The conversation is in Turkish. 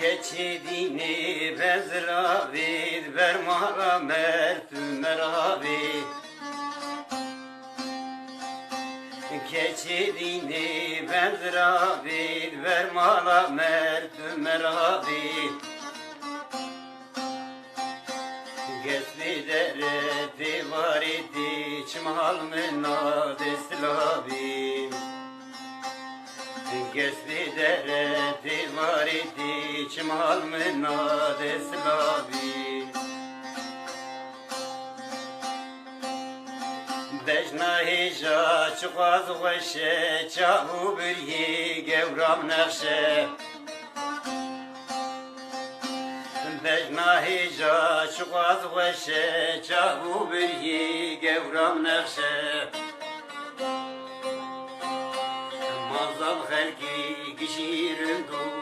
Keçidini bezravid vermara mertü meravid. Keçidini bezravid vermara mertü meravid. Gesli dereti var idi çmal mena deslavi. Gesli dereti var idi çmal mena deslavi. Dejna hija çıkaz veşe çabu bir yi gevram nekşe. Dejna hija çıkaz veşe çabu bir yi gevram nekşe. Mazal halki kişirin du